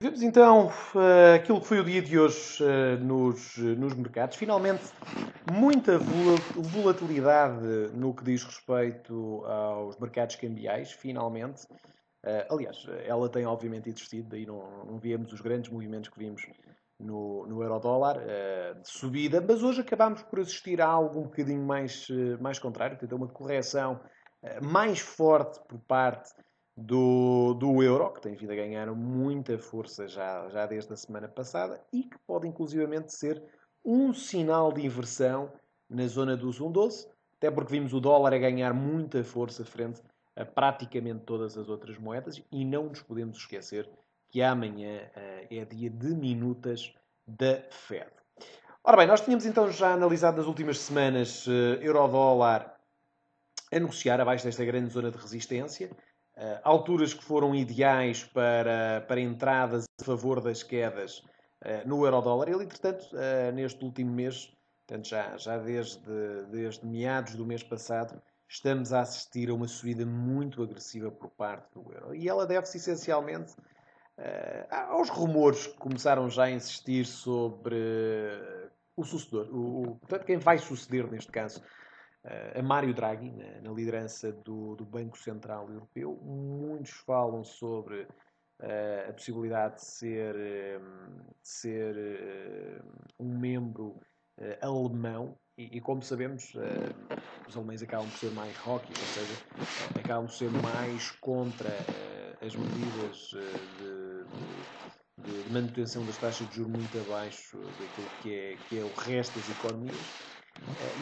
Vemos então aquilo que foi o dia de hoje nos mercados. Finalmente, muita volatilidade no que diz respeito aos mercados cambiais. Finalmente. Aliás, ela tem obviamente existido, daí não víamos os grandes movimentos que vimos no euro-dólar de subida, mas hoje acabámos por assistir a algo um bocadinho mais contrário, portanto, uma correção mais forte por parte do euro, que tem vindo a ganhar muita força já desde a semana passada e que pode inclusivamente ser um sinal de inversão na zona dos 1,12, até porque vimos o dólar a ganhar muita força frente a praticamente todas as outras moedas e não nos podemos esquecer que amanhã é dia de minutas da Fed. Ora bem, nós tínhamos então já analisado nas últimas semanas euro-dólar a negociar abaixo desta grande zona de resistência, alturas que foram ideais para entradas a favor das quedas no euro-dólar. Ele, entretanto, neste último mês, portanto, já desde meados do mês passado, estamos a assistir a uma subida muito agressiva por parte do euro. E ela deve-se essencialmente aos rumores que começaram já a insistir sobre o sucedor, portanto, quem vai suceder neste caso a Mário Draghi, na liderança do Banco Central Europeu. Muitos falam sobre a possibilidade de ser um membro alemão. E como sabemos, os alemães acabam por ser mais hawkish, ou seja, acabam por ser mais contra as medidas de manutenção das taxas de juros muito abaixo daquilo que é o resto das economias.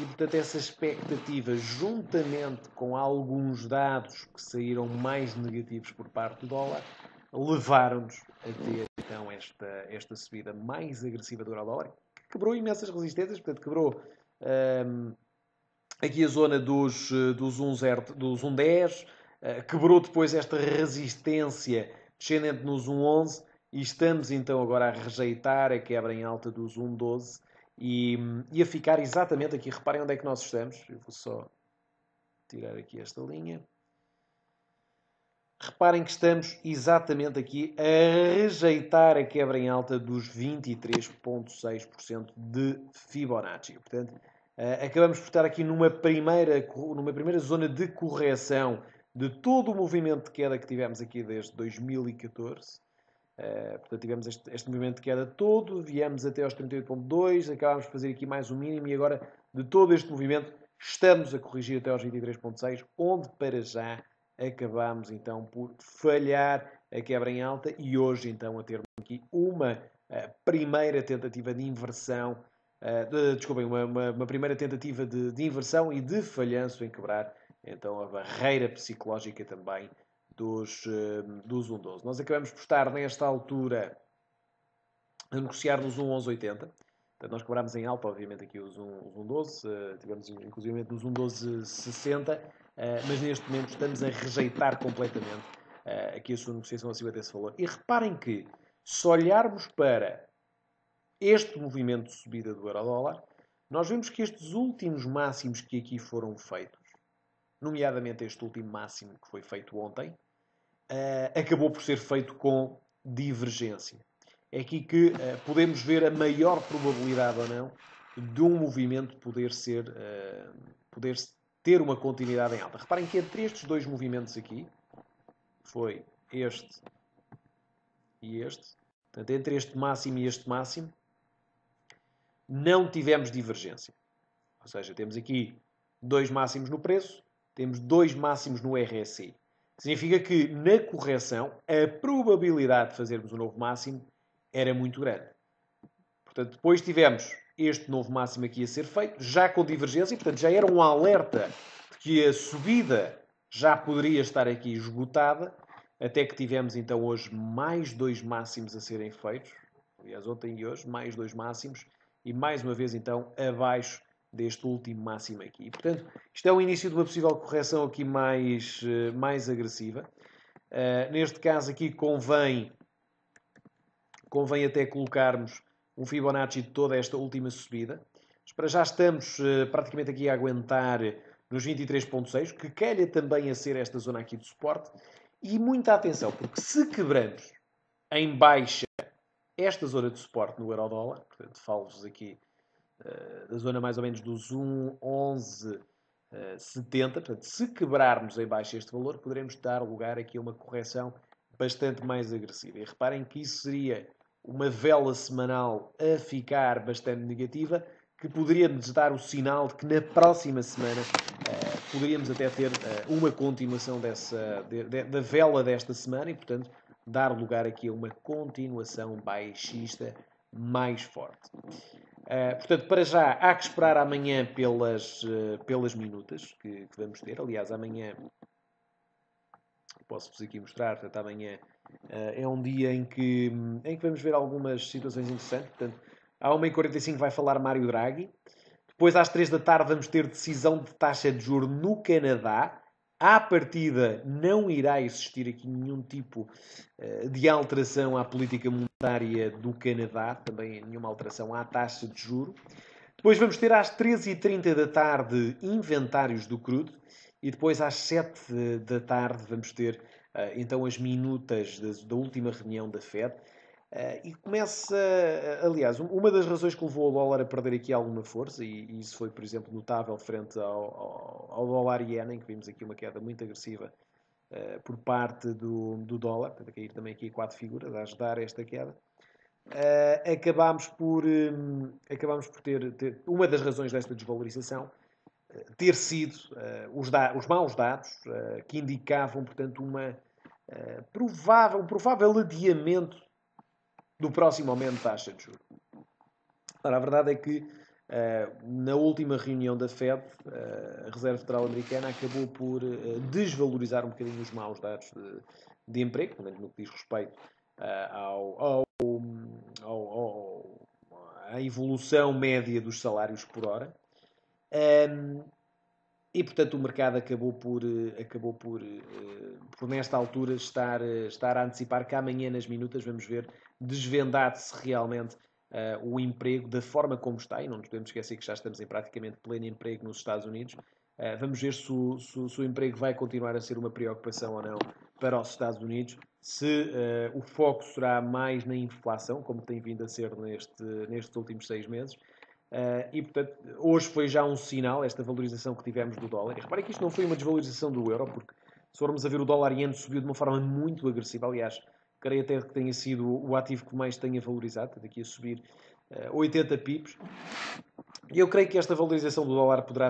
E, portanto, essa expectativa, juntamente com alguns dados que saíram mais negativos por parte do dólar, levaram-nos a ter, então, esta subida mais agressiva do euro-dólar, que quebrou imensas resistências, portanto, quebrou aqui a zona dos 1,10, quebrou depois esta resistência descendente nos 1,11 e estamos, então, agora a rejeitar a quebra em alta dos 1,12 e a ficar exatamente aqui. Reparem onde é que nós estamos. Eu vou só tirar aqui esta linha. Reparem que estamos exatamente aqui a rejeitar a quebra em alta dos 23,6% de Fibonacci. Portanto, acabamos por estar aqui numa primeira zona de correção de todo o movimento de queda que tivemos aqui desde 2014. Portanto, tivemos este movimento de queda todo, viemos até aos 38,2, acabámos de fazer aqui mais um mínimo e agora, de todo este movimento, estamos a corrigir até aos 23,6, onde para já acabámos então por falhar a quebra em alta e hoje então a termos aqui uma primeira tentativa de inversão, desculpem, uma primeira tentativa de inversão e de falhanço em quebrar então a barreira psicológica também dos 1,12. Nós acabamos por estar nesta altura a negociar nos 1,1180. Portanto, nós quebrámos em alta, obviamente, aqui os 1,12. Tivemos inclusive nos 1,1260. Mas neste momento estamos a rejeitar completamente aqui a sua negociação acima desse valor. E reparem que, se olharmos para este movimento de subida do euro-dólar, nós vemos que estes últimos máximos que aqui foram feitos, nomeadamente este último máximo que foi feito ontem, acabou por ser feito com divergência. É aqui que podemos ver a maior probabilidade ou não de um movimento poder ter uma continuidade em alta. Reparem que entre estes dois movimentos aqui, foi este e este, portanto, entre este máximo e este máximo, não tivemos divergência. Ou seja, temos aqui dois máximos no preço, temos dois máximos no RSI. Significa que, na correção, a probabilidade de fazermos um novo máximo era muito grande. Portanto, depois tivemos este novo máximo aqui a ser feito, já com divergência, portanto, já era um alerta de que a subida já poderia estar aqui esgotada, até que tivemos, então, hoje mais dois máximos a serem feitos. Aliás, ontem e hoje, mais dois máximos. E, mais uma vez, então, abaixo deste último máximo aqui. E, portanto, isto é o início de uma possível correção aqui mais agressiva. Neste caso aqui convém até colocarmos um Fibonacci de toda esta última subida. Mas para já estamos praticamente aqui a aguentar nos 23,6, que calha também a ser esta zona aqui de suporte. E muita atenção, porque se quebramos em baixa esta zona de suporte no euro-dólar. Portanto, falo-vos aqui da zona mais ou menos dos 1,1170. Portanto, se quebrarmos em baixa este valor, poderemos dar lugar aqui a uma correção bastante mais agressiva. E reparem que isso seria uma vela semanal a ficar bastante negativa, que poderia nos dar o sinal de que na próxima semana poderíamos até ter uma continuação da vela desta semana e, portanto, dar lugar aqui a uma continuação baixista mais forte. Portanto, para já, há que esperar amanhã pelas minutas que vamos ter. Aliás, amanhã, posso-vos aqui mostrar, portanto, amanhã é um dia em que vamos ver algumas situações interessantes. Portanto, à 1h45 vai falar Mário Draghi. Depois, às 3 da tarde, vamos ter decisão de taxa de juros no Canadá. À partida, não irá existir aqui nenhum tipo de alteração à política monetária do Canadá, também nenhuma alteração à taxa de juros. Depois vamos ter às 13h30 da tarde inventários do crudo e depois às 7 da tarde vamos ter então as minutas da última reunião da Fed. E começa, aliás, uma das razões que levou o dólar a perder aqui alguma força, e isso foi, por exemplo, notável frente ao dólar iene, em que vimos aqui uma queda muito agressiva por parte do dólar, a cair também aqui 4 figuras, a ajudar esta queda. Acabámos por ter uma das razões desta desvalorização ter sido os maus dados que indicavam, portanto, um provável adiamento do próximo aumento de taxa de juros. Ora, a verdade é que na última reunião da Fed, a Reserva Federal Americana acabou por desvalorizar um bocadinho os maus dados de emprego, pelo menos no que diz respeito à evolução média dos salários por hora. E, portanto, o mercado acabou por nesta altura, estar a antecipar que amanhã, nas minutas, vamos ver desvendar-se realmente o emprego da forma como está, e não nos podemos esquecer que já estamos em praticamente pleno emprego nos Estados Unidos. Vamos ver se o emprego vai continuar a ser uma preocupação ou não para os Estados Unidos, se o foco será mais na inflação, como tem vindo a ser nestes últimos 6 meses. E, portanto, hoje foi já um sinal, esta valorização que tivemos do dólar. E reparem que isto não foi uma desvalorização do euro, porque se formos a ver o dólar iene subiu de uma forma muito agressiva. Aliás, creio até que tenha sido o ativo que mais tenha valorizado, daqui a subir 80 pips. E eu creio que esta valorização do dólar poderá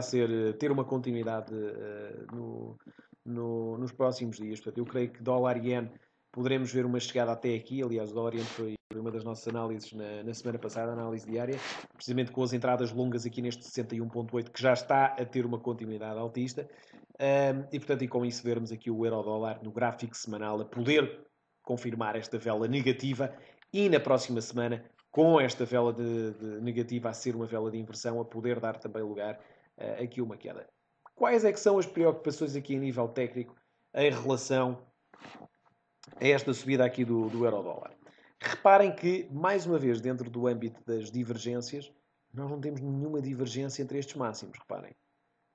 ter uma continuidade nos próximos dias. Portanto, eu creio que dólar iene poderemos ver uma chegada até aqui. Aliás, o dólar iene foi uma das nossas análises na semana passada, análise diária, precisamente com as entradas longas aqui neste 61.8, que já está a ter uma continuidade altista. E, portanto, e com isso vermos aqui o euro-dólar no gráfico semanal a poder confirmar esta vela negativa e na próxima semana, com esta vela de negativa a ser uma vela de inversão, a poder dar também lugar aqui uma queda. Quais é que são as preocupações aqui a nível técnico em relação a esta subida aqui do euro-dólar? Reparem que, mais uma vez, dentro do âmbito das divergências, nós não temos nenhuma divergência entre estes máximos. Reparem,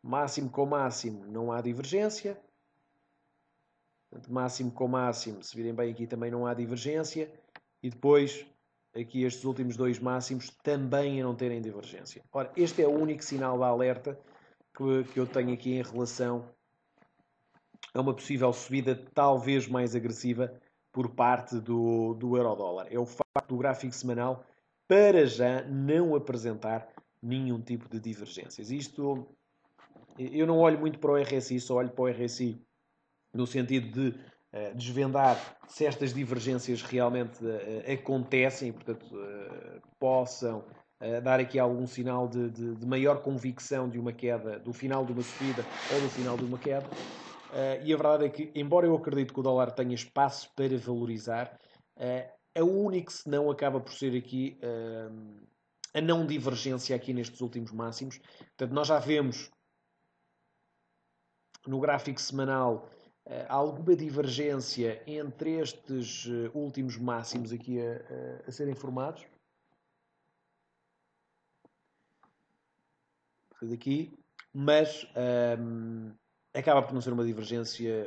máximo com máximo não há divergência. Portanto, máximo com máximo, se virem bem aqui, também não há divergência. E depois, aqui estes últimos dois máximos também a não terem divergência. Ora, este é o único sinal de alerta que eu tenho aqui em relação a uma possível subida talvez mais agressiva por parte do euro-dólar. É o facto do gráfico semanal, para já, não apresentar nenhum tipo de divergências. Isto, eu não olho muito para o RSI, só olho para o RSI no sentido de desvendar se estas divergências realmente acontecem e, portanto, possam dar aqui algum sinal de maior convicção de uma queda, do final de uma subida ou do final de uma queda. E a verdade é que, embora eu acredite que o dólar tenha espaço para valorizar, a única senão acaba por ser aqui a não divergência aqui nestes últimos máximos. Portanto, nós já vemos no gráfico semanal alguma divergência entre estes últimos máximos aqui a serem formados. Daqui, mas acaba por não ser uma divergência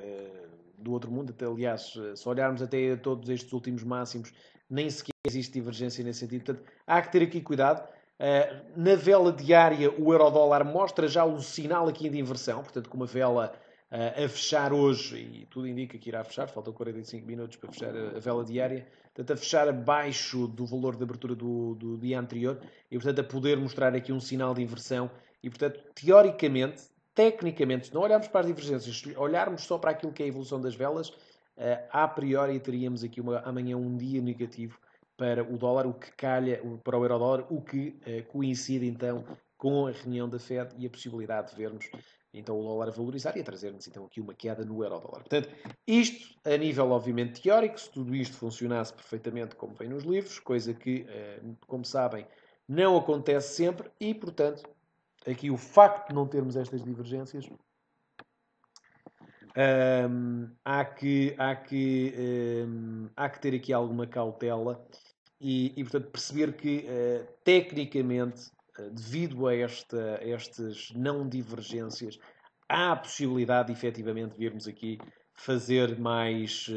do outro mundo. Até, aliás, se olharmos até todos estes últimos máximos, nem sequer existe divergência nesse sentido. Portanto, há que ter aqui cuidado. Na vela diária, o euro-dólar mostra já um sinal aqui de inversão. Portanto, com uma vela a fechar hoje, e tudo indica que irá fechar, faltam 45 minutos para fechar a vela diária, portanto, a fechar abaixo do valor de abertura do dia anterior, e, portanto, a poder mostrar aqui um sinal de inversão. E, portanto, teoricamente, tecnicamente, se não olharmos para as divergências, se olharmos só para aquilo que é a evolução das velas, a priori teríamos aqui amanhã um dia negativo para o dólar, o que calha para o euro-dólar, o que coincide então com a reunião da Fed e a possibilidade de vermos então o dólar a valorizar e a trazer-nos então aqui uma queda no euro-dólar. Portanto, isto a nível obviamente teórico, se tudo isto funcionasse perfeitamente como vem nos livros, coisa que, como sabem, não acontece sempre e, portanto, aqui o facto de não termos estas divergências, há que ter aqui alguma cautela e portanto, perceber que, tecnicamente, devido a estas não divergências, há a possibilidade de, efetivamente, virmos aqui fazer mais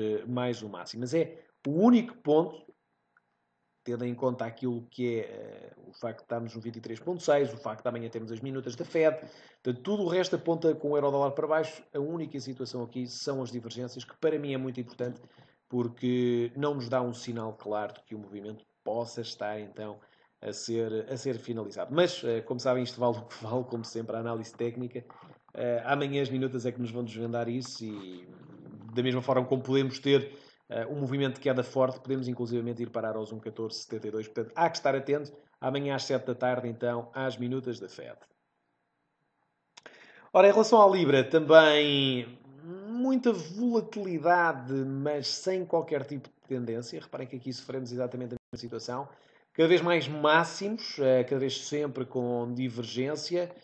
o máximo. Mas é o único ponto, tendo em conta aquilo que é o facto de estarmos no 23.6, o facto de amanhã termos as minutas da Fed, portanto, tudo o resto aponta com o euro-dólar para baixo. A única situação aqui são as divergências, que para mim é muito importante, porque não nos dá um sinal claro de que o movimento possa estar, então, a ser finalizado. Mas, como sabem, isto vale o que vale, como sempre, a análise técnica. Amanhã as minutas é que nos vão desvendar isso e, da mesma forma como podemos ter um movimento de queda forte, podemos inclusivamente ir parar aos 1,1472. Portanto, há que estar atento. Amanhã às 7 da tarde, então, às minutas da Fed. Ora, em relação à Libra, também muita volatilidade, mas sem qualquer tipo de tendência. Reparem que aqui sofremos exatamente a mesma situação. Cada vez mais máximos, cada vez sempre com divergência.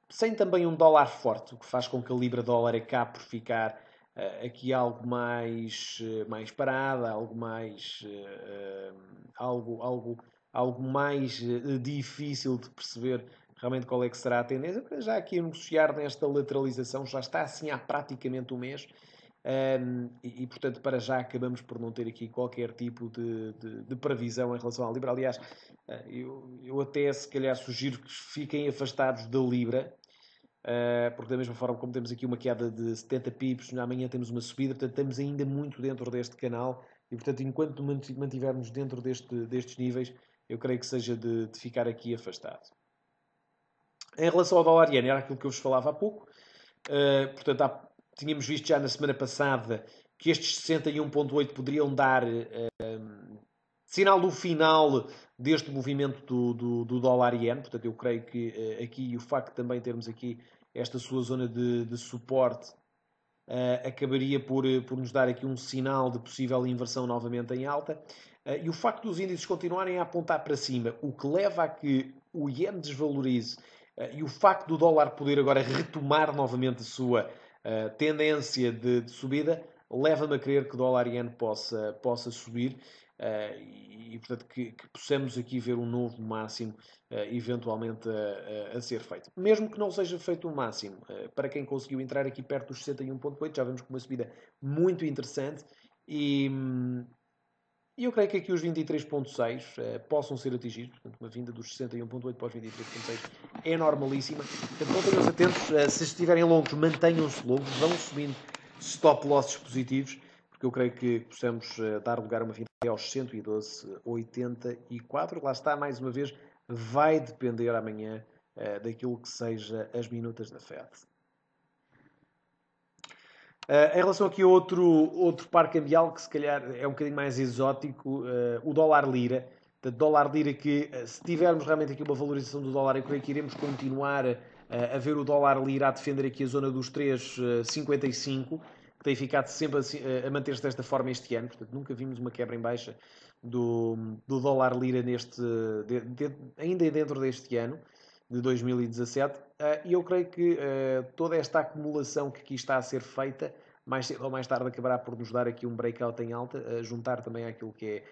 Sem também um dólar forte, o que faz com que a Libra-dólar acabe por ficar aqui algo mais parada, algo mais difícil de perceber realmente qual é que será a tendência. Já aqui a negociar nesta lateralização já está assim há praticamente um mês. Portanto, para já acabamos por não ter aqui qualquer tipo de previsão em relação à Libra. Aliás, eu até se calhar sugiro que fiquem afastados da Libra, porque da mesma forma como temos aqui uma queda de 70 pips, amanhã temos uma subida, portanto estamos ainda muito dentro deste canal e, portanto, enquanto mantivermos dentro destes níveis, eu creio que seja de ficar aqui afastado. Em relação ao dólar iene, era aquilo que eu vos falava há pouco. Portanto, tínhamos visto já na semana passada que estes 61.8 poderiam dar sinal do final deste movimento do dólar iene. Portanto, eu creio que aqui o facto de também termos aqui esta sua zona de suporte acabaria por nos dar aqui um sinal de possível inversão novamente em alta. E o facto dos índices continuarem a apontar para cima, o que leva a que o iene desvalorize, e o facto do dólar poder agora retomar novamente a sua tendência de subida, leva-me a crer que o dólar iene possa subir. Portanto, que possamos aqui ver um novo máximo eventualmente a ser feito. Mesmo que não seja feito o máximo, para quem conseguiu entrar aqui perto dos 61.8, já vemos com uma subida muito interessante e eu creio que aqui os 23.6 possam ser atingidos. Portanto, uma vinda dos 61.8 para os 23.6 é normalíssima. Portanto, mantenham-se atentos. Se estiverem longos, mantenham-se longos. Vão subindo stop losses positivos, porque eu creio que possamos dar lugar a uma vinda aos 112,84. Lá está, mais uma vez, vai depender amanhã daquilo que seja as minutas da Fed. Em relação aqui a outro par cambial que se calhar é um bocadinho mais exótico, o dólar-lira. Portanto, dólar-lira que, se tivermos realmente aqui uma valorização do dólar, eu creio que iremos continuar a ver o dólar-lira a defender aqui a zona dos 3,55, que tem ficado sempre a manter-se desta forma este ano. Portanto, nunca vimos uma quebra em baixa do dólar-lira ainda dentro deste ano de 2017, e eu creio que toda esta acumulação que aqui está a ser feita, mais cedo ou mais tarde acabará por nos dar aqui um breakout em alta, juntar também àquilo que é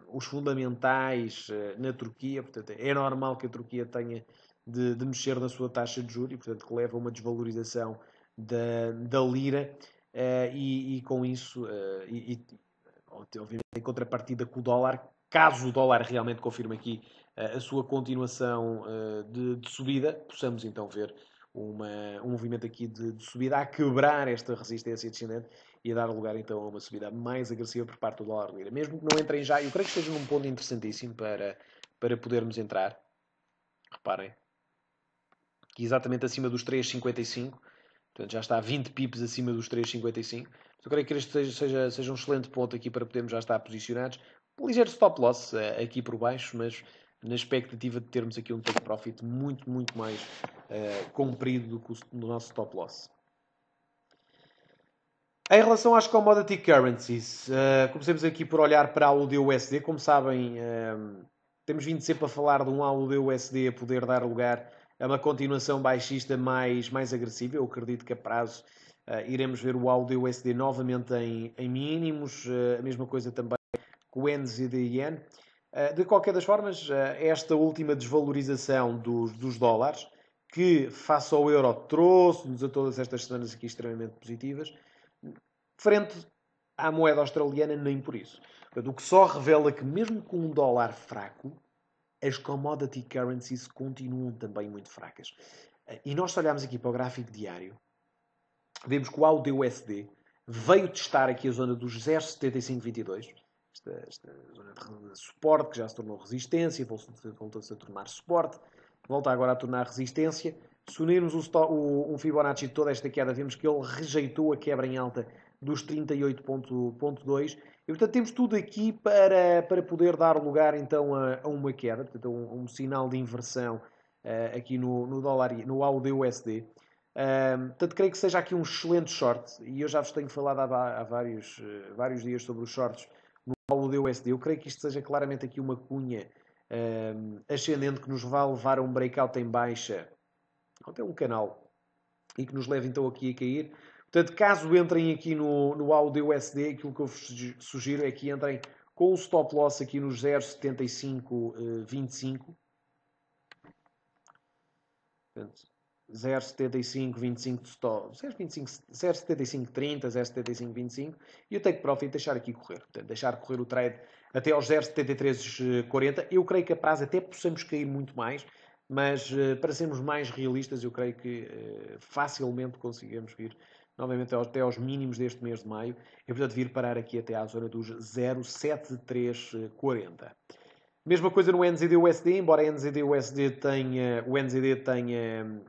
os fundamentais na Turquia. Portanto, é normal que a Turquia tenha de mexer na sua taxa de juros e, portanto, que leva a uma desvalorização da lira e com isso, obviamente, em contrapartida com o dólar, caso o dólar realmente confirme aqui a sua continuação de subida, possamos então ver um movimento aqui de subida a quebrar esta resistência descendente e a dar lugar então a uma subida mais agressiva por parte do dólar lira. Mesmo que não entrem já, eu creio que esteja num ponto interessantíssimo para podermos entrar. Reparem, que exatamente acima dos 3,55, portanto já está a 20 pips acima dos 3,55. Eu creio que este seja um excelente ponto aqui para podermos já estar posicionados. Um ligeiro stop loss aqui por baixo, mas na expectativa de termos aqui um take profit muito, muito mais comprido do que o nosso stop loss. Em relação às commodity currencies, comecemos aqui por olhar para a AUD-USD. Como sabem, temos vindo sempre a falar de um AUD-USD a poder dar lugar a uma continuação baixista mais agressiva. Eu acredito que a prazo iremos ver o AUD-USD novamente em mínimos. A mesma coisa também com o NZD-Yen. De qualquer das formas, esta última desvalorização dos dólares, que face ao euro trouxe-nos a todas estas semanas aqui extremamente positivas, frente à moeda australiana, nem por isso. Portanto, o que só revela que mesmo com um dólar fraco, as commodity currencies continuam também muito fracas. E nós, se olharmos aqui para o gráfico diário, vemos que o AUD-USD veio testar aqui a zona dos 0,7522, esta zona de suporte que já se tornou resistência, voltou-se a tornar suporte, volta agora a tornar resistência. Se unirmos um Fibonacci de toda esta queda, vemos que ele rejeitou a quebra em alta dos 38.2 e, portanto, temos tudo aqui para poder dar lugar então a uma queda, portanto, um sinal de inversão aqui no dólar, no AUD-USD. Portanto, creio que seja aqui um excelente short e eu já vos tenho falado há vários dias sobre os shorts no AUD-USD. Eu creio que isto seja claramente aqui uma cunha ascendente que nos vai levar a um breakout em baixa, até um canal, e que nos leva então aqui a cair. Portanto, caso entrem aqui no AUD-USD, aquilo que eu vos sugiro é que entrem com o stop loss aqui nos 0,7525. Portanto, 0,75, 25 de stop, 0,75, 30, 0,75, 25 e o take profit deixar aqui correr. Portanto, deixar correr o trade até aos 0,7340. Eu creio que a prazo até possamos cair muito mais, mas para sermos mais realistas, eu creio que facilmente conseguimos vir novamente até aos mínimos deste mês de maio e, portanto, vir parar aqui até à zona dos 0,7340. Mesma coisa no NZD-USD, embora o NZD tenha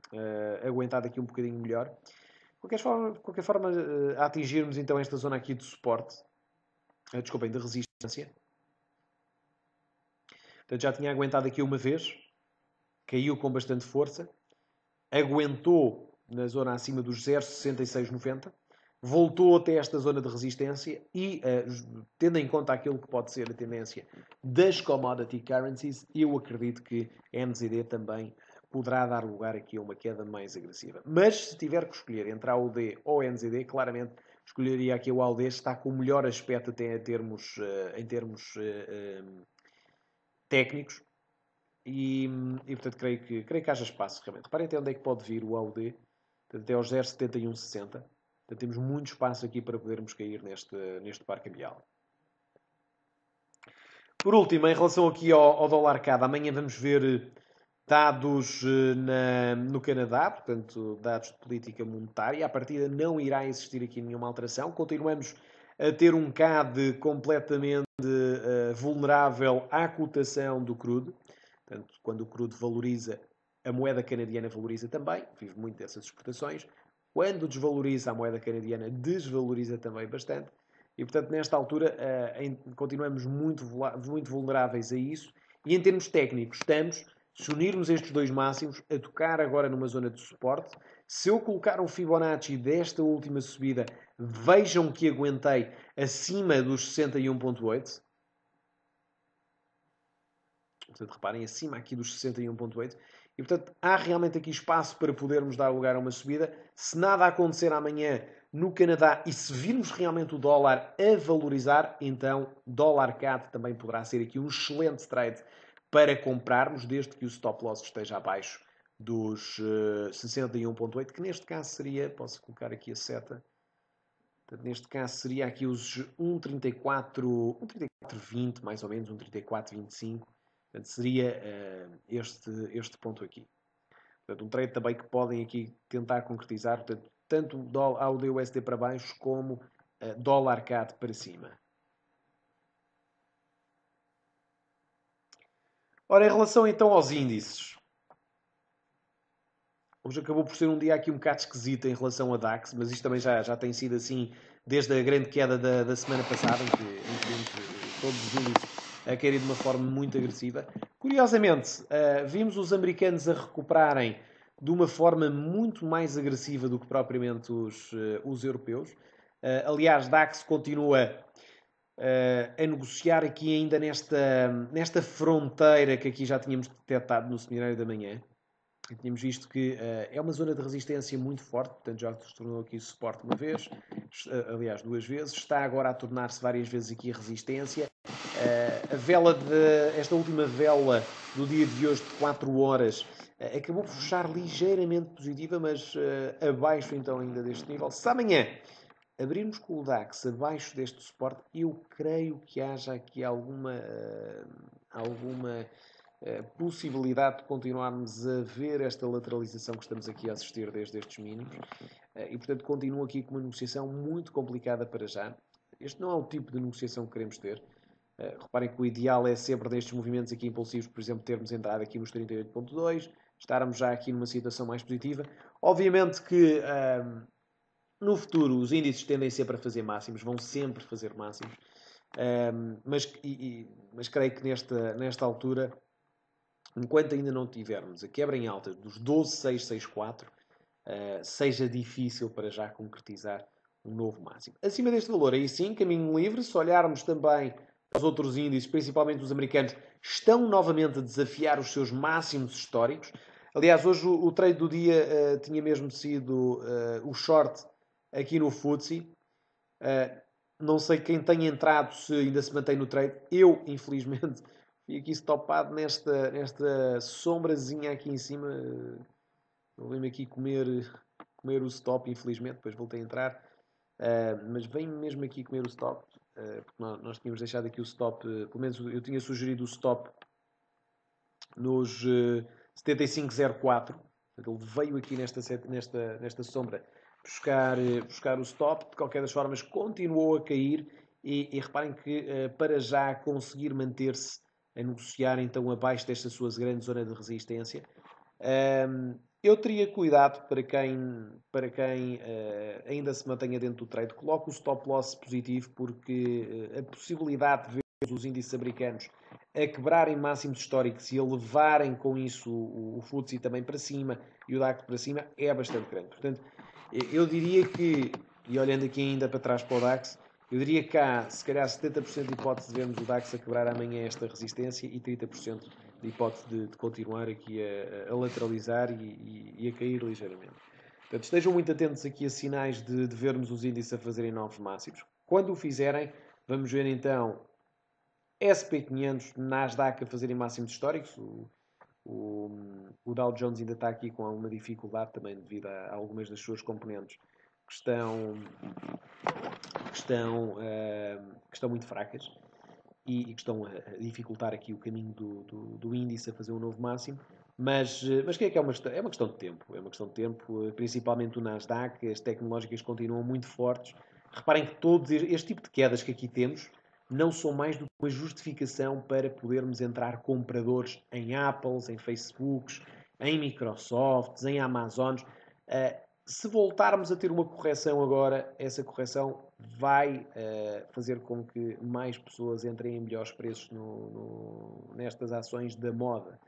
aguentado aqui um bocadinho melhor. De qualquer forma, a atingirmos então esta zona aqui de suporte, desculpem, de resistência. Portanto, já tinha aguentado aqui uma vez, caiu com bastante força, aguentou na zona acima dos 0,6690, voltou até esta zona de resistência e, tendo em conta aquilo que pode ser a tendência das commodity currencies, eu acredito que NZD também poderá dar lugar aqui a uma queda mais agressiva. Mas se tiver que escolher entre AUD ou NZD, claramente escolheria aqui o AUD, está com o melhor aspecto até em termos técnicos. E portanto, creio que haja espaço realmente. Reparem até onde é que pode vir o AUD, até aos 0,7160. Portanto, temos muito espaço aqui para podermos cair neste par cambial. Por último, em relação aqui ao dólar CAD, amanhã vamos ver dados no Canadá, portanto, dados de política monetária. À partida não irá existir aqui nenhuma alteração. Continuamos a ter um CAD completamente vulnerável à cotação do crudo. Portanto, quando o crudo valoriza, a moeda canadiana valoriza também. Vive muito dessas exportações. Quando desvaloriza, a moeda canadiana desvaloriza também bastante. E, portanto, nesta altura, continuamos muito vulneráveis a isso. E, em termos técnicos, estamos, se unirmos estes dois máximos, a tocar agora numa zona de suporte. Se eu colocar um Fibonacci desta última subida, vejam que aguentei acima dos 61.8. Portanto, reparem, acima aqui dos 61.8. E, portanto, há realmente aqui espaço para podermos dar lugar a uma subida. Se nada acontecer amanhã no Canadá e se virmos realmente o dólar a valorizar, então dólar CAD também poderá ser aqui um excelente trade para comprarmos, desde que o stop loss esteja abaixo dos 61.8, que neste caso seria, posso colocar aqui a seta, portanto, neste caso seria aqui os 1.3420, mais ou menos, 1.3425, portanto, seria este ponto aqui. Portanto, um trade também que podem aqui tentar concretizar, portanto, tanto AUD-USD para baixo como dólar CAD para cima. Ora, em relação então aos índices, hoje acabou por ser um dia aqui um bocado esquisito em relação a DAX, mas isto também já tem sido assim desde a grande queda da semana passada, em que vimos todos os índices a caírem de uma forma muito agressiva. Curiosamente, vimos os americanos a recuperarem de uma forma muito mais agressiva do que propriamente os europeus. Aliás, DAX continua a negociar aqui ainda nesta fronteira que aqui já tínhamos detectado no seminário da manhã. Tínhamos visto que é uma zona de resistência muito forte, portanto já se tornou aqui suporte uma vez, aliás 2 vezes, está agora a tornar-se várias vezes aqui a resistência. Esta última vela do dia de hoje de 4 horas acabou por fechar ligeiramente positiva, mas abaixo então ainda deste nível. Se amanhã abrirmos com o DAX abaixo deste suporte, eu creio que haja aqui alguma possibilidade de continuarmos a ver esta lateralização que estamos aqui a assistir desde estes mínimos. E, portanto, continuo aqui com uma negociação muito complicada para já. Este não é o tipo de negociação que queremos ter. Reparem que o ideal é sempre nestes movimentos aqui impulsivos, por exemplo, termos entrado aqui nos 38.2, estarmos já aqui numa situação mais positiva. Obviamente que no futuro os índices tendem sempre a fazer máximos, vão sempre fazer máximos, mas creio que nesta altura, enquanto ainda não tivermos a quebra em alta dos 12.664, seja difícil para já concretizar um novo máximo. Acima deste valor, aí sim, caminho livre. Se olharmos também aos outros índices, principalmente os americanos, estão novamente a desafiar os seus máximos históricos. Aliás, hoje o trade do dia tinha mesmo sido o short aqui no FTSE. Não sei quem tem entrado, se ainda se mantém no trade. Eu, infelizmente, fui aqui stopado nesta sombrazinha aqui em cima. Vou-me aqui comer o stop, infelizmente. Depois voltei a entrar. Mas vem mesmo aqui comer o stop. Porque nós tínhamos deixado aqui o stop. Pelo menos eu tinha sugerido o stop nos 75.04. Ele veio aqui nesta sombra buscar o stop. De qualquer das formas, continuou a cair. E reparem que para já conseguir manter-se a negociar então abaixo desta sua grande zona de resistência, eu teria cuidado para quem ainda se mantenha dentro do trade. Coloque o stop loss positivo, porque a possibilidade de ver os índices americanos a quebrarem máximos históricos e a levarem com isso o FTSE também para cima e o DAX para cima é bastante grande. Portanto, eu diria que, e olhando aqui ainda para trás para o DAX, eu diria que há, se calhar, 70% de hipótese de vermos o DAX a quebrar amanhã esta resistência e 30% de hipótese de continuar aqui a lateralizar e a cair ligeiramente. Portanto, estejam muito atentos aqui a sinais de vermos os índices a fazerem novos máximos. Quando o fizerem, vamos ver então SP500, Nasdaq a fazerem máximos históricos. O Dow Jones ainda está aqui com alguma dificuldade também devido a algumas das suas componentes que estão muito fracas e que estão a dificultar aqui o caminho do índice a fazer um novo máximo. Mas que é uma questão? É uma questão de tempo. É uma questão de tempo, principalmente o Nasdaq. As tecnológicas continuam muito fortes. Reparem que todo este tipo de quedas que aqui temos não são mais do que uma justificação para podermos entrar compradores em Apples, em Facebooks, em Microsofts, em Amazons. Se voltarmos a ter uma correção agora, essa correção vai fazer com que mais pessoas entrem em melhores preços nestas ações da moda.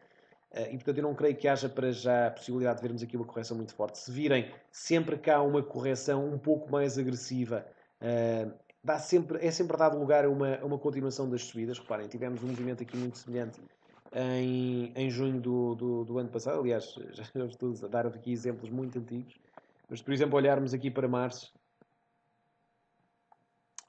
E portanto eu não creio que haja para já a possibilidade de vermos aqui uma correção muito forte. Se virem sempre cá uma correção um pouco mais agressiva, é sempre dado lugar a uma continuação das subidas. Reparem, tivemos um movimento aqui muito semelhante em junho do ano passado. Aliás, já estou a dar aqui exemplos muito antigos. Mas, por exemplo, olharmos aqui para março,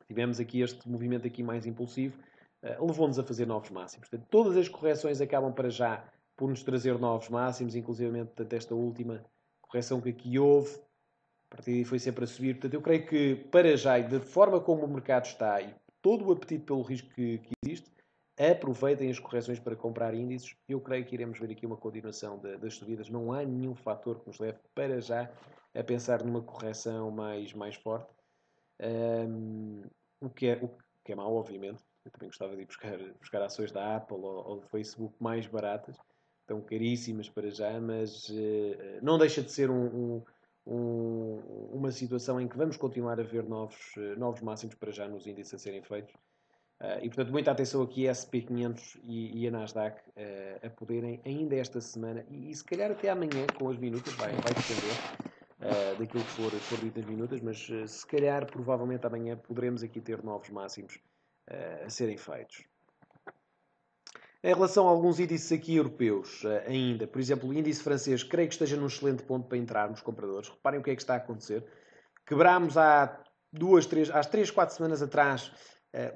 tivemos aqui este movimento aqui mais impulsivo, levou-nos a fazer novos máximos. Portanto, todas as correções acabam para já por nos trazer novos máximos, inclusivamente portanto, esta última correção que aqui houve, a partir daí foi sempre a subir. Portanto, eu creio que para já, e da forma como o mercado está e todo o apetite pelo risco que existe, aproveitem as correções para comprar índices. Eu creio que iremos ver aqui uma continuação das subidas. Não há nenhum fator que nos leve para já a pensar numa correção mais forte. O que é mau, obviamente. Eu também gostava de ir buscar ações da Apple ou do Facebook mais baratas. Estão caríssimas para já, mas não deixa de ser uma situação em que vamos continuar a ver novos máximos para já nos índices a serem feitos. E, portanto, muita atenção aqui a SP500 e a Nasdaq a poderem, ainda esta semana, e se calhar até amanhã, com as minutas, vai depender daquilo que for dito as minutas, mas se calhar, provavelmente amanhã, poderemos aqui ter novos máximos a serem feitos. Em relação a alguns índices aqui europeus, ainda, por exemplo, o índice francês, creio que esteja num excelente ponto para entrarmos, compradores. Reparem o que é que está a acontecer. Quebrámos há 3, 4 semanas atrás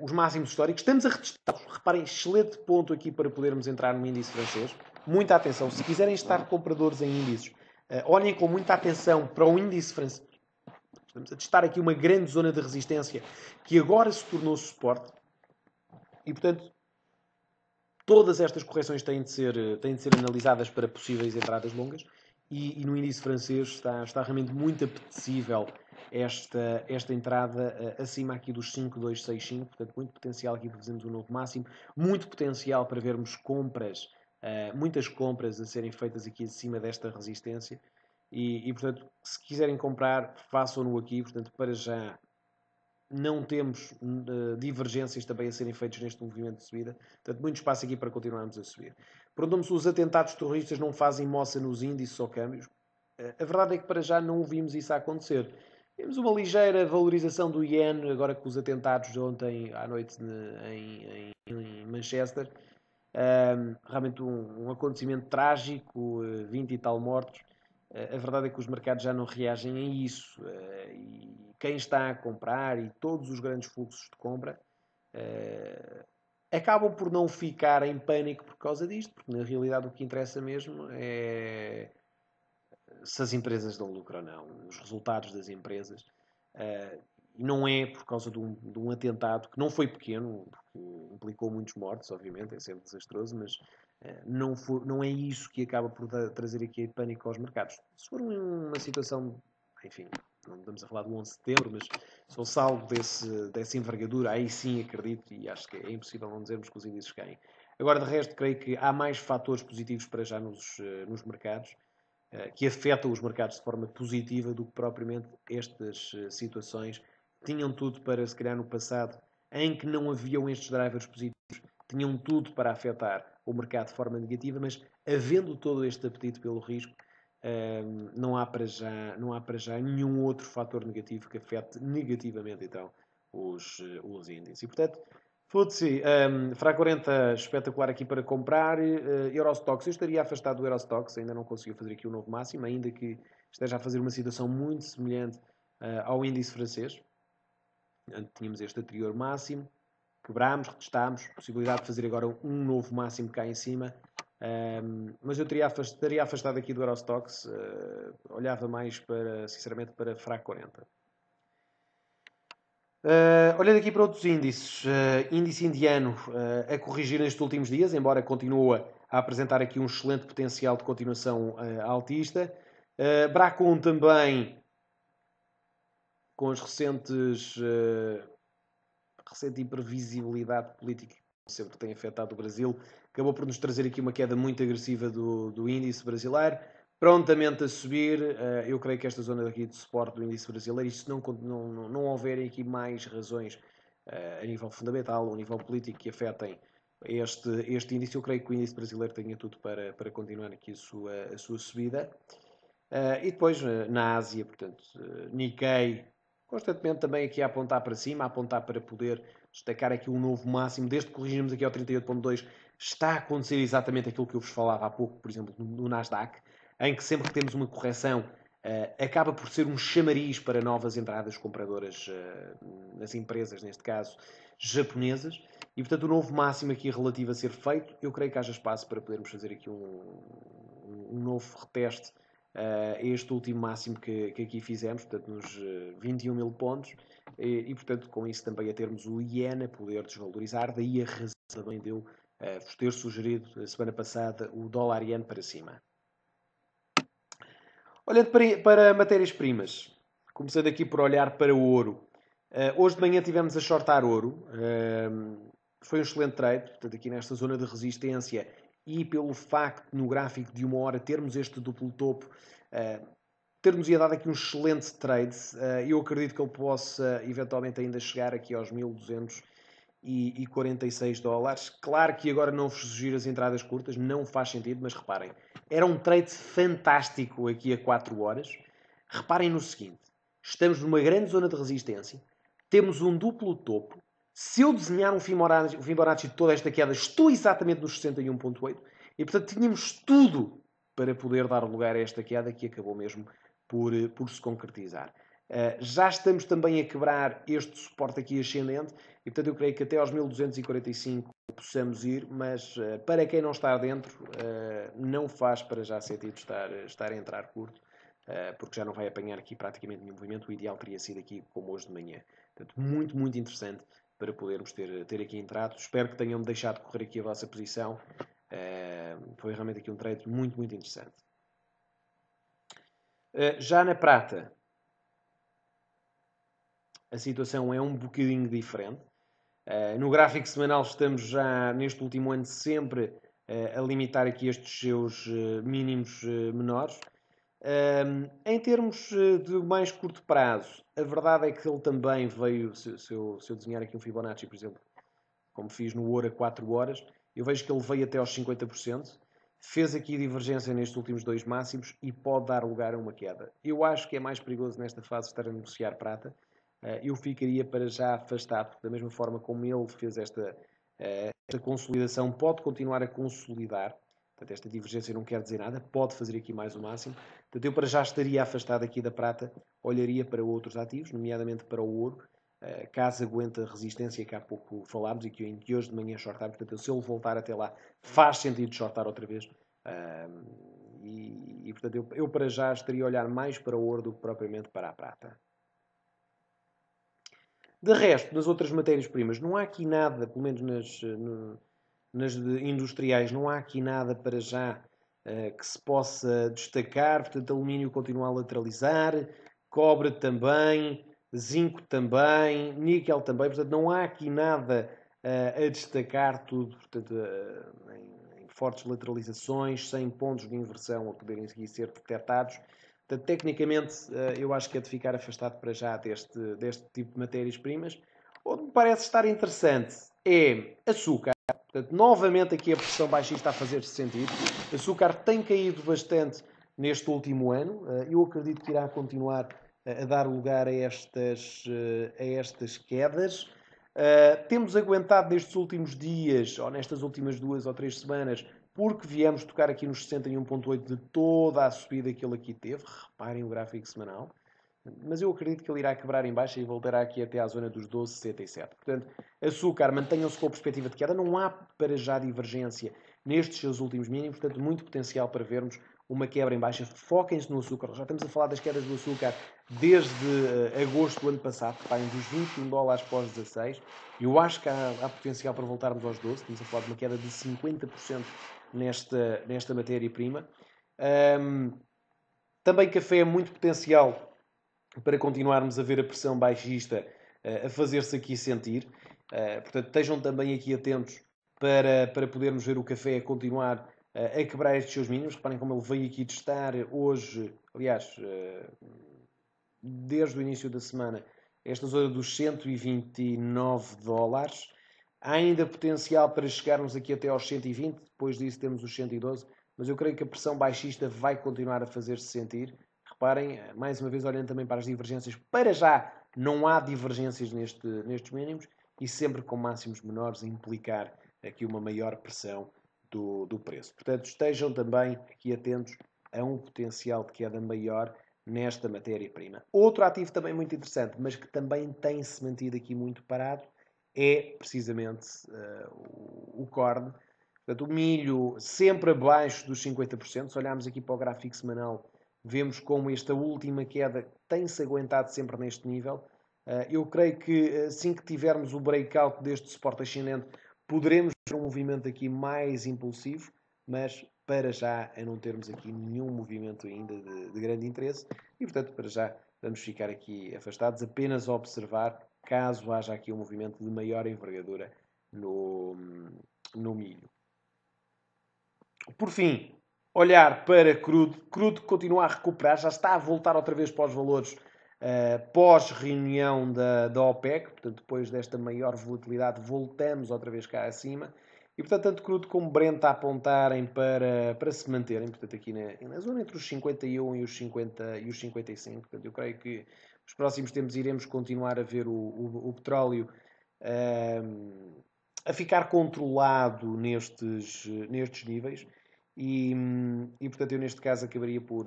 os máximos históricos. Estamos a retestá-los. Reparem, excelente ponto aqui para podermos entrar no índice francês. Muita atenção. Se quiserem estar compradores em índices, olhem com muita atenção para o índice francês. Estamos a testar aqui uma grande zona de resistência que agora se tornou suporte. E, portanto, todas estas correções têm de ser analisadas para possíveis entradas longas. E no índice francês está realmente muito apetecível esta entrada acima aqui dos 5,265, portanto muito potencial aqui para fazermos um novo máximo, muito potencial para vermos compras, muitas compras a serem feitas aqui acima desta resistência e portanto se quiserem comprar façam-no aqui, portanto para já não temos divergências também a serem feitas neste movimento de subida. Portanto, muito espaço aqui para continuarmos a subir. Perguntam-me se os atentados terroristas não fazem moça nos índices ou câmbios. A verdade é que para já não vimos isso a acontecer. Temos uma ligeira valorização do iene, agora com os atentados de ontem à noite em Manchester. Realmente um acontecimento trágico, 20 e tal mortos. A verdade é que os mercados já não reagem a isso. E quem está a comprar e todos os grandes fluxos de compra acabam por não ficar em pânico por causa disto, porque na realidade o que interessa mesmo é se as empresas dão lucro ou não, os resultados das empresas. E não é por causa de um atentado que não foi pequeno, porque implicou muitos mortos, obviamente, é sempre desastroso, mas não é isso que acaba por trazer aqui pânico aos mercados. Se for uma situação, enfim, não estamos a falar do 11 de setembro, mas se fosse algo dessa envergadura, aí sim acredito e acho que é impossível não dizermos que os índices caem. Agora, de resto, creio que há mais fatores positivos para já nos mercados, que afetam os mercados de forma positiva do que propriamente estas situações. Tinham tudo para, se calhar no passado, em que não haviam estes drivers positivos, tinham tudo para afetar o mercado de forma negativa, mas havendo todo este apetite pelo risco, não há para já nenhum outro fator negativo que afete negativamente então os índices. E portanto, FTSE, FRA 40 espetacular aqui para comprar. Eurostoxx, eu estaria afastado do Eurostoxx, ainda não conseguiu fazer aqui o novo máximo, ainda que esteja a fazer uma situação muito semelhante ao índice francês. Tínhamos este anterior máximo, quebrámos, retestámos, possibilidade de fazer agora um novo máximo cá em cima. Mas eu estaria afastado aqui do Eurostoxx, olhava mais sinceramente para FRA 40. Olhando aqui para outros índices, índice indiano a corrigir nestes últimos dias, embora continue a apresentar aqui um excelente potencial de continuação altista. Bracon também, com as recente imprevisibilidade política que sempre tem afetado o Brasil, acabou por nos trazer aqui uma queda muito agressiva do índice brasileiro, prontamente a subir. Eu creio que esta zona aqui de suporte do índice brasileiro, e se não houverem aqui mais razões a nível fundamental ou a nível político que afetem este índice, eu creio que o índice brasileiro tenha tudo para continuar aqui a sua subida. E depois na Ásia, portanto, Nikkei constantemente também aqui a apontar para cima, a apontar para poder destacar aqui um novo máximo. Desde que corrigimos aqui ao 38.2, está a acontecer exatamente aquilo que eu vos falava há pouco, por exemplo, no Nasdaq, em que sempre que temos uma correção, acaba por ser um chamariz para novas entradas compradoras nas empresas, neste caso japonesas. E, portanto, o novo máximo aqui relativo a ser feito, eu creio que haja espaço para podermos fazer aqui um novo reteste a este último máximo que aqui fizemos, portanto, nos 21 mil pontos. E, portanto, com isso também a termos o iene a poder desvalorizar. Daí a razão também deu vos ter sugerido a semana passada o dólar iene para cima. Olhando para matérias-primas, começando aqui por olhar para o ouro. Hoje de manhã tivemos a shortar ouro. Foi um excelente trade, portanto, aqui nesta zona de resistência e pelo facto no gráfico de 1 hora termos este duplo topo, ter-nos ia dado aqui um excelente trade. Eu acredito que ele possa eventualmente ainda chegar aqui aos 1.246 dólares. Claro que agora não vos sugiro as entradas curtas, não faz sentido, mas reparem, era um trade fantástico aqui a 4 horas. Reparem no seguinte, estamos numa grande zona de resistência, temos um duplo topo. Se eu desenhar um Fibonacci de toda esta queda, estou exatamente nos 61.8 e, portanto, tínhamos tudo para poder dar lugar a esta queda que acabou mesmo por se concretizar. Já estamos também a quebrar este suporte aqui ascendente e, portanto, eu creio que até aos 1245 possamos ir, mas para quem não está dentro, não faz para já sentido estar a entrar curto, porque já não vai apanhar aqui praticamente nenhum movimento. O ideal teria sido aqui como hoje de manhã. Portanto, muito, muito interessante para podermos ter aqui entrado. Espero que tenham deixado correr aqui a vossa posição. Foi realmente aqui um trade muito, muito interessante. Já na prata, a situação é um bocadinho diferente. No gráfico semanal estamos já, neste último ano, sempre a limitar aqui estes seus mínimos menores. Em termos de mais curto prazo, a verdade é que ele também veio, se eu desenhar aqui um Fibonacci, por exemplo, como fiz no ouro a 4 horas, eu vejo que ele veio até aos 50%, fez aqui divergência nestes últimos 2 máximos e pode dar lugar a uma queda. Eu acho que é mais perigoso nesta fase estar a negociar prata. Eu ficaria para já afastado, da mesma forma como ele fez esta consolidação, pode continuar a consolidar. Portanto, esta divergência não quer dizer nada, pode fazer aqui mais o máximo. Portanto, eu para já estaria afastado aqui da prata, olharia para outros ativos, nomeadamente para o ouro, caso aguente a resistência que há pouco falámos e que hoje de manhã shortámos. Portanto, se ele voltar até lá, faz sentido shortar outra vez. Portanto, eu para já estaria a olhar mais para o ouro do que propriamente para a prata. De resto, nas outras matérias-primas, não há aqui nada, pelo menos nas industriais, não há aqui nada para já que se possa destacar. Portanto, alumínio continua a lateralizar, cobre também, zinco também, níquel também. Portanto, não há aqui nada a destacar, tudo portanto, em fortes lateralizações, sem pontos de inversão a poderem seguir ser detectados. Portanto, tecnicamente, eu acho que é de ficar afastado para já deste tipo de matérias-primas. Onde me parece estar interessante é açúcar. Portanto, novamente aqui a pressão baixista a fazer-se sentido. Açúcar tem caído bastante neste último ano. Eu acredito que irá continuar a dar lugar a estas quedas. Temos aguentado nestes últimos dias, ou nestas últimas 2 ou 3 semanas, porque viemos tocar aqui nos 61.8 de toda a subida que ele aqui teve. Reparem o gráfico semanal. Mas eu acredito que ele irá quebrar em baixa e voltará aqui até à zona dos 12,67. Portanto, açúcar, mantenham-se com a perspectiva de queda. Não há para já divergência nestes seus últimos mínimos. Portanto, muito potencial para vermos uma quebra em baixa. Foquem-se no açúcar. Já estamos a falar das quedas do açúcar desde agosto do ano passado, que vai dos 21 dólares para os 16. Eu acho que há potencial para voltarmos aos 12. Estamos a falar de uma queda de 50% nesta matéria-prima. Também café é muito potencial para continuarmos a ver a pressão baixista a fazer-se aqui sentir. Portanto, estejam também aqui atentos para podermos ver o café a continuar a quebrar estes seus mínimos. Reparem como ele veio aqui testar hoje, aliás, desde o início da semana, esta zona dos 129 dólares. Há ainda potencial para chegarmos aqui até aos 120, depois disso temos os 112, mas eu creio que a pressão baixista vai continuar a fazer-se sentir. Reparem, mais uma vez, olhando também para as divergências, para já não há divergências nestes mínimos e sempre com máximos menores a implicar aqui uma maior pressão do preço. Portanto, estejam também aqui atentos a um potencial de queda maior nesta matéria-prima. Outro ativo também muito interessante, mas que também tem-se mantido aqui muito parado, é precisamente o corn. Portanto, o milho sempre abaixo dos 50%. Se olharmos aqui para o gráfico semanal, vemos como esta última queda tem-se aguentado sempre neste nível. Eu creio que assim que tivermos o breakout deste suporte ascendente, poderemos ter um movimento aqui mais impulsivo, mas para já a não termos aqui nenhum movimento ainda de grande interesse e, portanto, para já vamos ficar aqui afastados, apenas a observar caso haja aqui um movimento de maior envergadura no milho. Por fim, olhar para crudo. Crudo continua a recuperar, já está a voltar outra vez para os valores pós-reunião da OPEC. Portanto, depois desta maior volatilidade, voltamos outra vez cá acima. E, portanto, tanto crudo como Brent a apontarem para se manterem. Portanto, aqui na zona entre os 51 e os 55. Portanto, eu creio que nos próximos tempos iremos continuar a ver o petróleo a ficar controlado nestes níveis. E, portanto, eu neste caso acabaria por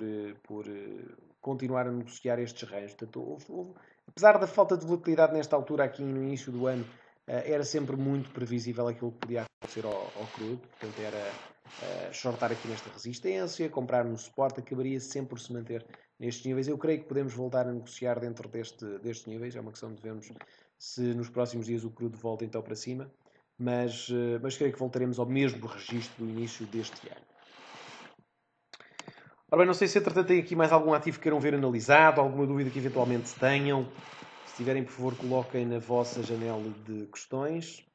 continuar a negociar estes ranges. Portanto, apesar da falta de volatilidade nesta altura, aqui no início do ano, era sempre muito previsível aquilo que podia acontecer ao crudo. Portanto, era shortar aqui nesta resistência, comprar no suporte, acabaria sempre por se manter nestes níveis. Eu creio que podemos voltar a negociar dentro destes níveis. É uma questão de vermos se nos próximos dias o crudo volta então para cima. Mas creio que voltaremos ao mesmo registro do início deste ano. Ora bem, não sei se entretanto tem aqui mais algum ativo que queiram ver analisado, alguma dúvida que eventualmente tenham. Se tiverem, por favor, coloquem na vossa janela de questões.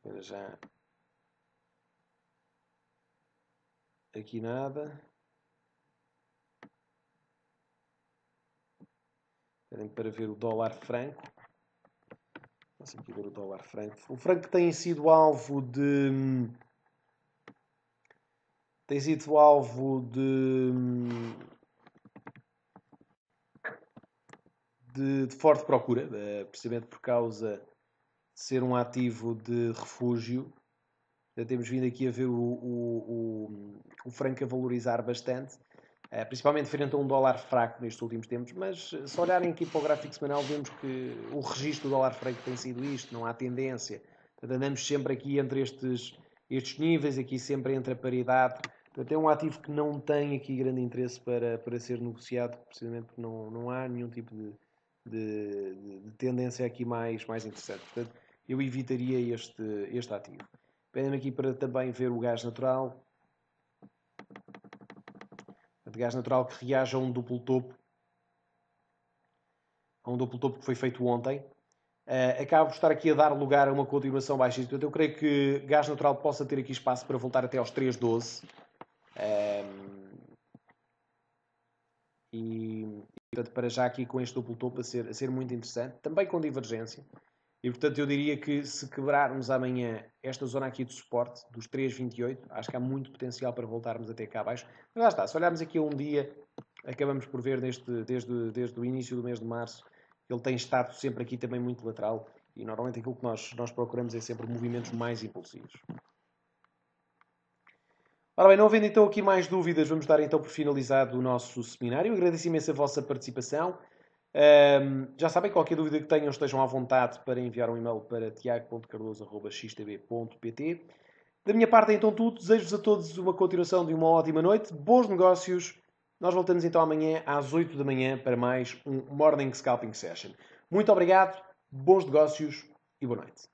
Para já. Aqui nada. Esperem para ver o dólar franco. Vamos aqui ver o dólar franco. O franco tem sido alvo de forte procura, precisamente por causa de ser um ativo de refúgio. Já temos vindo aqui a ver o franco a valorizar bastante, principalmente frente a um dólar fraco nestes últimos tempos, mas se olharem aqui para o gráfico semanal vemos que o registro do dólar franco tem sido isto, não há tendência. Portanto, andamos sempre aqui entre estes níveis, aqui sempre entre a paridade. Portanto, é um ativo que não tem aqui grande interesse para ser negociado, precisamente porque não há nenhum tipo de tendência aqui mais interessante. Portanto, eu evitaria este ativo. Pedem aqui para também ver o gás natural. O gás natural que reage a um duplo topo. A um duplo topo que foi feito ontem. Acaba por estar aqui a dar lugar a uma continuação baixista. Portanto, eu creio que gás natural possa ter aqui espaço para voltar até aos 3,12. E, portanto, para já aqui com este duplo topo a ser muito interessante. Também com divergência. E, portanto, eu diria que se quebrarmos amanhã esta zona aqui de suporte, dos 3,28, acho que há muito potencial para voltarmos até cá abaixo. Mas lá está, se olharmos aqui a um dia, acabamos por ver desde o início do mês de março, ele tem estado sempre aqui também muito lateral. E, normalmente, aquilo que nós procuramos é sempre movimentos mais impulsivos. Ora bem, não havendo então aqui mais dúvidas, vamos dar então por finalizado o nosso seminário. Agradeço imenso a vossa participação. Já sabem, qualquer dúvida que tenham, estejam à vontade para enviar um e-mail para tiago.cardoso.xtb.pt. Da minha parte é então tudo. Desejo-vos a todos uma continuação de uma ótima noite. Bons negócios. Nós voltamos então amanhã às 8 da manhã para mais um Morning Scalping Session. Muito obrigado, bons negócios e boa noite.